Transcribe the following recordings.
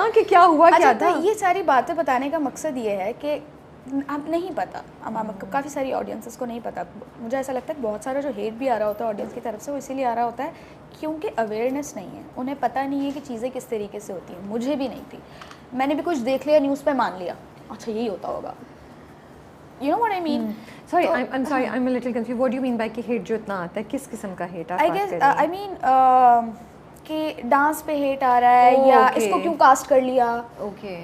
ना कि क्या हुआ क्या था। ये सारी बातें बताने का मकसद ये है कि अब नहीं पता, काफ़ी सारी ऑडियंसेस को नहीं पता। मुझे ऐसा लगता है बहुत सारा जो हेट भी आ रहा होता है ऑडियंस की तरफ से वो इसीलिए आ रहा होता है क्योंकि अवेयरनेस नहीं है, उन्हें पता नहीं है कि चीज़ें किस तरीके से होती हैं। मुझे भी नहीं थी, मैंने भी कुछ देख लिया न्यूज़ पे, मान लिया अच्छा यही होता होगा, you know what I mean? Sorry, I'm sorry, I'm a little confused. What do you mean by कि hate जो इतना आता है, किस किस्म का hate आप I बात guess कर रही हैं? I mean कि डांस पे हेट आ रहा है या Okay. इसको क्यों कास्ट कर लिया, Okay.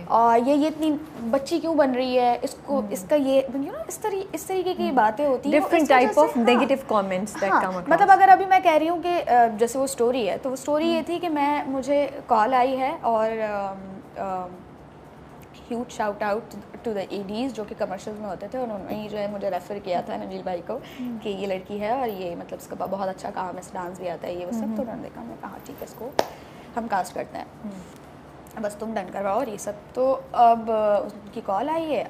ये इतनी बच्ची क्यों बन रही है, इसको इसका ये you know, इस तरीके की बातें होती हैं। Different type of negative comments that come across. मतलब अगर अभी मैं कह रही हूँ कि जैसे वो स्टोरी है, तो वो स्टोरी ये थी कि मुझे कॉल आई है और huge shout out to the ADs जो कि कमर्शियल्स में होते थे, और उन्होंने ही जो है मुझे रेफ़र किया था नबील भाई को कि ये लड़की है और ये मतलब इसका बहुत अच्छा काम है, डांस भी आता है ये वो सब। तो उन्होंने देखा, मैंने कहा ठीक है इसको हम कास्ट करते हैं, बस तुम डन करवाओ और ये सब। तो अब उनकी कॉल आई है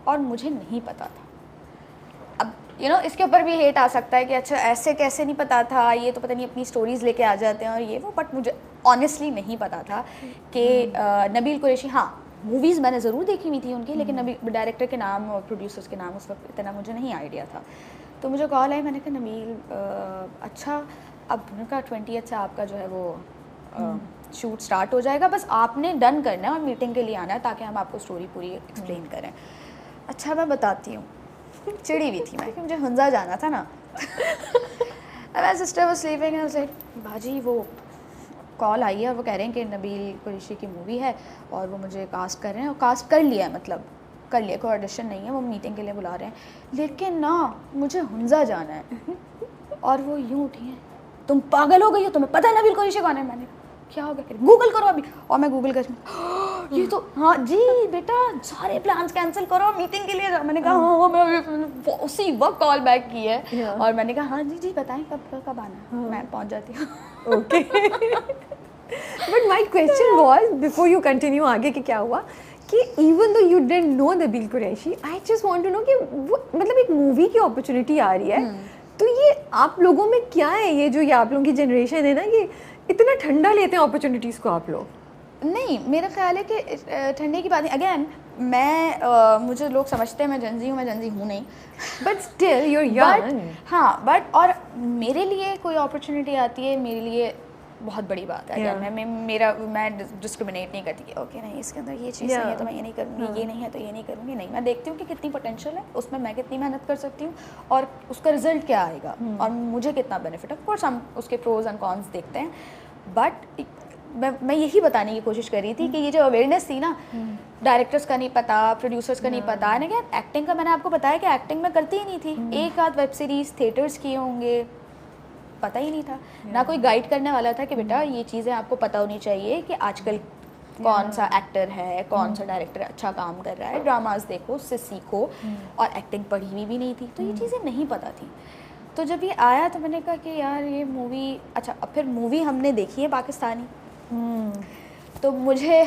और मुझे नहीं पता था। अब यू नो इसके ऊपर भी हेट आ सकता है कि अच्छा ऐसे कैसे नहीं पता था, ये तो पता नहीं अपनी स्टोरीज़ लेके आ जाते हैं और ये वो, बट मुझे ऑनेस्टली नहीं पता था कि नबील कुरैशी, हाँ मूवीज़ मैंने ज़रूर देखी हुई थी उनकी, लेकिन अभी डायरेक्टर के नाम और प्रोड्यूसर्स के नाम उस वक्त इतना मुझे नहीं आइडिया था। तो मुझे कॉल आई, मैंने कहा नबील अच्छा अब उनका 20th से आपका जो है वो शूट स्टार्ट हो जाएगा, बस आपने डन करना है और मीटिंग के लिए आना है ताकि हम आपको स्टोरी पूरी एक्सप्लेन करें। अच्छा मैं बताती हूँ, चिड़ी हुई थी मैं कि मुझे हुंजा जाना था ना। मेरा sister was sleeping and I was बाजी वो कॉल आई है और वो कह रहे हैं कि नबील कुरैशी की मूवी है और वो मुझे कास्ट कर रहे हैं, और कास्ट कर लिया है, मतलब कर लिया, कोई ऑडिशन नहीं है, वो मीटिंग के लिए बुला रहे हैं, लेकिन ना मुझे हुंजा जाना है। और वो यूँ उठी हैं, तुम पागल हो गई हो, तुम्हें पता है नबील कुरैशी कौन है? मैंने क्या हो गया, गूगल करो अभी। और मैं गूगल कर ये तो हाँ जी बेटा सारे प्लान्स कैंसिल करो, मीटिंग के लिए जाओ। मैंने कहा हाँ मैं उसी वक्त कॉल बैक की है और मैंने कहा हाँ जी बताएं कब आना है, मैं पहुँच जाती हूँ। Okay, but my question was before you continue आगे कि क्या हुआ कि even though you didn't know Nabeel Qureshi, I just want to know कि वो मतलब एक मूवी की अपॉर्चुनिटी आ रही है, तो ये आप लोगों में क्या है, ये जो ये आप लोगों की जनरेशन है ना, ये इतना ठंडा लेते हैं अपॉर्चुनिटीज़ को आप लोग? नहीं, मेरा ख्याल है कि ठंडे की बात नहीं, अगेन मैं मुझे लोग समझते हैं मैं जंजी हूँ, मैं जंजी हूँ नहीं, but still you are young. हाँ बट और मेरे लिए कोई अपॉर्चुनिटी आती है मेरे लिए बहुत बड़ी बात है। Yeah. मैं डिस्क्रिमिनेट नहीं करती कि ओके नहीं इसके अंदर ये चीज़ नहीं है तो मैं ये नहीं करूँगी, ये नहीं है तो ये नहीं करूँगी, नहीं, मैं देखती हूँ कि कितनी पोटेंशियल है उसमें, मैं कितनी मेहनत कर सकती हूँ और उसका रिजल्ट क्या आएगा और मुझे कितना बेनिफिट। ऑफ कोर्स हम उसके प्रोज एंड कॉन्स देखते हैं, बट मैं यही बताने की कोशिश कर रही थी कि ये जो अवेयरनेस थी ना, डायरेक्टर्स का नहीं पता, प्रोड्यूसर्स का नहीं पता है ना, क्या एक्टिंग का मैंने आपको बताया कि एक्टिंग में करती ही नहीं थी, एक आध वेब सीरीज थिएटर्स किए होंगे, पता ही नहीं था ना कोई गाइड करने वाला था कि बेटा ये चीज़ें आपको पता होनी चाहिए कि आजकल कौन सा एक्टर है, कौन सा डायरेक्टर अच्छा काम कर रहा है, ड्रामास देखो उससे सीखो, और एक्टिंग पढ़ी हुई भी नहीं थी तो ये चीज़ें नहीं पता थी। तो जब ये आया तो मैंने कहा कि यार ये मूवी अच्छा, अब फिर मूवी हमने देखी है पाकिस्तानी, तो मुझे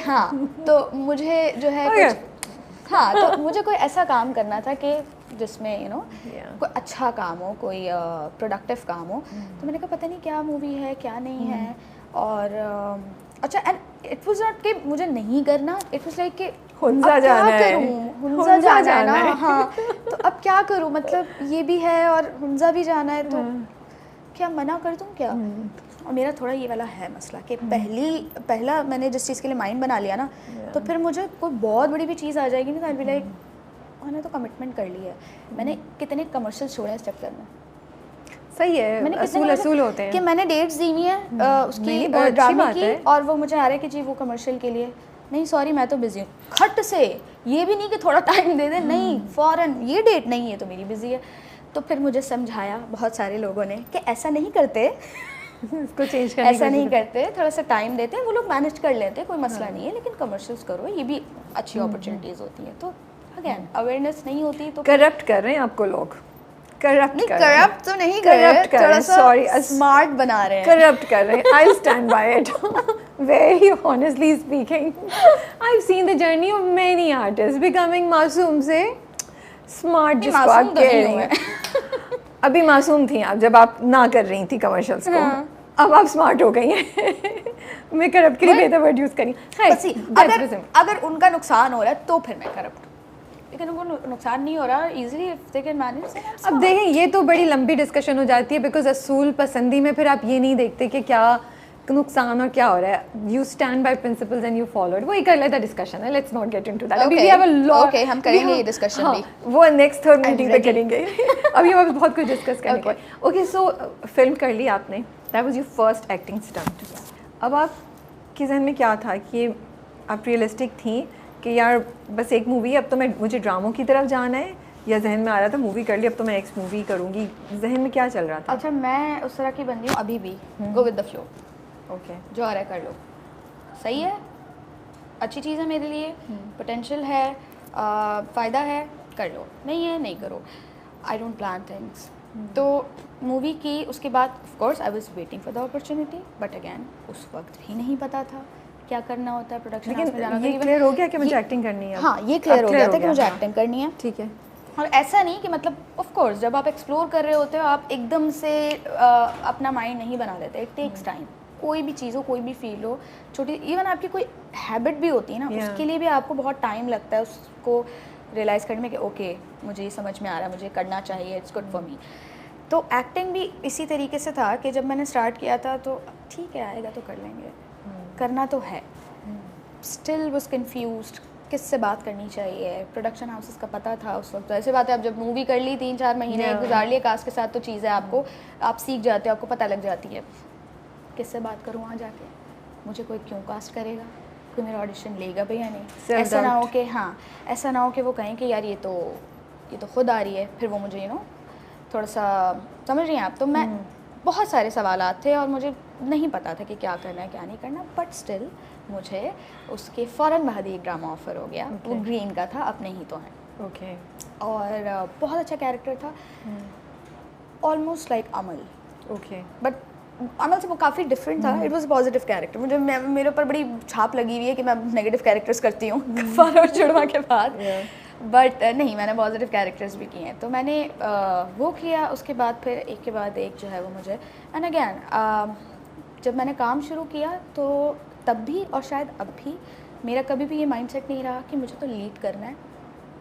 तो मुझे जो है कुछ तो मुझे कोई ऐसा काम करना था कि जिसमें यू नो कोई अच्छा काम हो, कोई प्रोडक्टिव काम हो। तो मैंने कहा पता नहीं क्या मूवी है क्या नहीं है, और अच्छा एंड इट वाज नॉट कि मुझे नहीं करना, इट वाज लाइक कि हुंजा जाना है, हुंजा जाना है ना, हाँ तो अब क्या करूँ, मतलब ये भी है और हुंजा भी जाना है, तो क्या मना कर दूँ क्या? और मेरा थोड़ा ये वाला है मसला कि पहला मैंने जिस चीज़ के लिए माइंड बना लिया ना, तो फिर मुझे कोई बहुत बड़ी भी चीज़ आ जाएगी ना, तो आई बी लाइक मैंने तो कमिटमेंट कर ली है। मैंने कितने कमर्शियल छोड़े इस चक्कर में। सही है, मैंने असूल होते हैं कि मैंने डेट्स दी हुई हैं उसकी ड्रामे की, और वो मुझे आ रहा है कि जी वो कमर्शियल के लिए नहीं, सॉरी मैं तो बिजी हूँ, खट से ये भी नहीं कि थोड़ा टाइम दे दे, नहीं फ़ौरन ये डेट नहीं है तो मेरी बिजी है। तो फिर मुझे समझाया बहुत सारे लोगों ने कि ऐसा नहीं करते, इसको चेंज करने ऐसा नहीं करते, थोड़ा सा टाइम देते हैं, वो लोग मैनेज कर लेते हैं, कोई मसला नहीं है, लेकिन कमर्शियल्स करो, ये भी अच्छी अपॉर्चुनिटीज़ होती हैं। तो अगेन अवेयरनेस नहीं होती तो करप्ट कर रहे हैं आपको लोग, करप्ट तो नहीं कर रहे, थोड़ा सा स्मार्ट बना रहे हैं, करप्ट कर रहे हैं। I stand by it very honestly speaking. I have seen the journey of many artist becoming मासूम से स्मार्ट, जिसको आप कह रही हैं। अभी मासूम थी आप जब आप ना कर रही थी कमर्शियल्स को, अब आप स्मार्ट हो गई हैं। मैं करप्ट के लिए बेहतर वर्ड यूज़ करी। अगर उनका नुकसान हो रहा है तो फिर मैं करप्ट, लेकिन उनको नुकसान नहीं हो रहा, easily if they can manage. अब देखें, ये तो बड़ी लंबी डिस्कशन हो जाती है, बिकॉज असूल पसंदी में फिर आप ये नहीं देखते कि क्या नुकसान और क्या हो रहा है। You stand by principles and you followed, वो एक अलग डिस्कशन है, let's not get into that. अभी we have a lot, okay हम करेंगे ये डिस्कशन भी, वो नेक्स्ट थर्ड मीटिंग पे करेंगे। अभी हमें बहुत कुछ डिस्कस करने को है। ओके, सो फिल्म कर ली आपने, that was your first acting stunt. अब आपके जहन में क्या था कि आप रियलिस्टिक थी कि यार बस एक मूवी, अब तो मुझे ड्रामों की तरफ जाना है, या जहन में आ रहा था मूवी कर ली अब तो मैं नेक्स्ट मूवी करूँगी? जहन में क्या चल रहा था? अच्छा, मैं उस तरह की बंदी हूँ अभी भी, go with the flow. Okay, जो आ रहा है कर लो, सही है, अच्छी चीज़ है मेरे लिए, पोटेंशियल है, फ़ायदा है, कर लो, नहीं है नहीं करो। I don't plan things. तो मूवी की उसके बाद of course I was waiting for the opportunity, but again उस वक्त भी नहीं पता था क्या करना होता है प्रोडक्शन हाउस में जाना। ये क्लियर हो गया कि मुझे एक्टिंग करनी है? हाँ, ये क्लियर हो गया था कि मुझे एक्टिंग करनी है। ठीक है। और ऐसा नहीं कि मतलब ऑफ कोर्स जब आप एक्सप्लोर कर रहे होते हो आप एकदम से अपना माइंड नहीं बना लेते, इट टेक्स टाइम। कोई भी चीज़ हो, कोई भी फील हो, छोटी इवन आपकी कोई हैबिट भी होती है ना, उसके लिए भी आपको बहुत टाइम लगता है उसको रियलाइज़ करने में कि ओके मुझे ये समझ में आ रहा है, मुझे करना चाहिए, इट्स गुड फॉर मी। तो एक्टिंग भी इसी तरीके से था कि जब मैंने स्टार्ट किया था तो ठीक है आएगा तो कर लेंगे, करना तो है। स्टिल वाज कंफ्यूज्ड किससे बात करनी चाहिए, प्रोडक्शन हाउसेस का पता था उस वक्त। ऐसे बात है, आप जब मूवी कर ली 3-4 महीने गुजार लिए कास्ट के साथ, तो चीज़ें आपको आप सीख जाते हो, आपको पता लग जाती है किससे बात करूँ वहाँ जाके, मुझे कोई क्यों कास्ट करेगा, कोई मेरा ऑडिशन लेगा भी या नहीं। ऐसा ना हो कि ऐसा ना हो कि वो कहें कि यार ये तो खुद आ रही है, फिर वो मुझे थोड़ा सा समझ रही हैं आप। तो मैं बहुत सारे सवालात थे और मुझे नहीं पता था कि क्या करना है क्या नहीं करना, बट स्टिल मुझे उसके फ़ौरन बाद ही एक ड्रामा ऑफर हो गया। वो ग्रीन का था, अपने ही तो हैं। ओके। और बहुत अच्छा कैरेक्टर था, almost like Amal. Okay. But Amal से वो काफ़ी डिफरेंट था। It was positive character. मेरे ऊपर बड़ी छाप लगी हुई है कि मैं नेगेटिव कैरेक्टर्स करती हूँ गफ्फार और जुड़वा के बाद, बट नहीं, मैंने पॉजिटिव कैरेक्टर्स भी किए हैं। तो मैंने वो किया, उसके बाद फिर एक के बाद एक जो है वो मुझे, एंड अगैन जब मैंने काम शुरू किया तो तब भी और शायद अब भी मेरा कभी भी ये माइंडसेट नहीं रहा कि मुझे तो लीड करना है,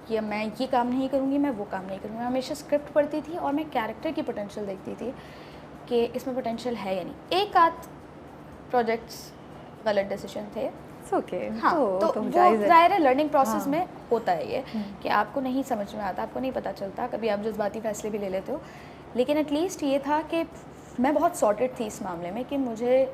कि मैं ये काम नहीं करूँगी, मैं वो काम नहीं करूँगी। मैं हमेशा स्क्रिप्ट पढ़ती थी और मैं कैरेक्टर की पोटेंशियल देखती थी कि इसमें पोटेंशियल है या नहीं। एक आध प्रोजेक्ट्स गलत डिसीजन थे, ओके। हाँ, तो वो ज़ाहिर है लर्निंग प्रोसेस में होता है ये कि आपको नहीं समझ में आता, आपको नहीं पता चलता, कभी आप जज्बाती फैसले भी ले लेते हो। लेकिन एटलीस्ट ये था कि मैं बहुत सॉर्टेड थी इस मामले में कि मुझे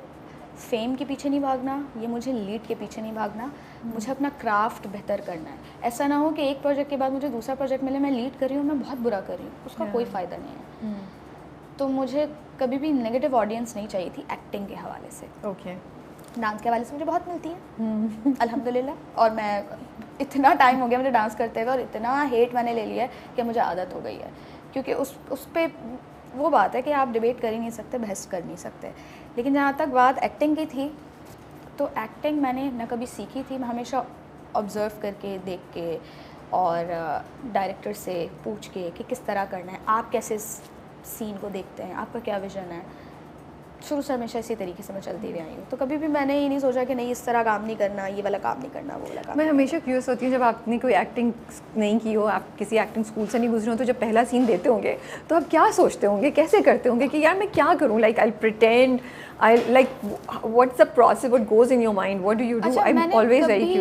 फेम के पीछे नहीं भागना, ये मुझे लीड के पीछे नहीं भागना, मुझे अपना क्राफ्ट बेहतर करना है। ऐसा ना हो कि एक प्रोजेक्ट के बाद मुझे दूसरा प्रोजेक्ट मिले, मैं लीड कर रही हूँ, मैं बहुत बुरा कर रही हूँ, उसका कोई फ़ायदा नहीं है। तो मुझे कभी भी नेगेटिव ऑडियंस नहीं चाहिए थी एक्टिंग के हवाले से। ओके। डांस के हवाले से मुझे बहुत मिलती है अल्हम्दुलिल्लाह, और मैं इतना टाइम हो गया मुझे डांस करते हुए और इतना हेट मैंने ले लिया है कि मुझे आदत हो गई है। क्योंकि उस पे वो बात है कि आप डिबेट कर ही नहीं सकते, बहस कर नहीं सकते। लेकिन जहाँ तक बात एक्टिंग की थी, तो एक्टिंग मैंने न कभी सीखी थी, मैं हमेशा ऑब्ज़र्व करके, देख के और डायरेक्टर से पूछ के कि किस तरह करना है, आप कैसे सीन को देखते हैं, आपका क्या विज़न है। शुरू से हमेशा इसी तरीके से मैं चलती हुई आई हूँ। तो कभी भी मैंने ये नहीं सोचा कि नहीं इस तरह काम नहीं करना, ये वाला काम नहीं करना, वो वाला काम। मैं हमेशा क्यूरियस होती हूँ, जब आपने कोई एक्टिंग नहीं की हो, आप किसी एक्टिंग स्कूल से नहीं गुजरे हो, तो जब पहला सीन देते होंगे तो आप क्या सोचते होंगे, कैसे करते होंगे कि यार मैं क्या करूँ, like I pretend, I like what's the process, what goes in your mind, what do you do? I am always very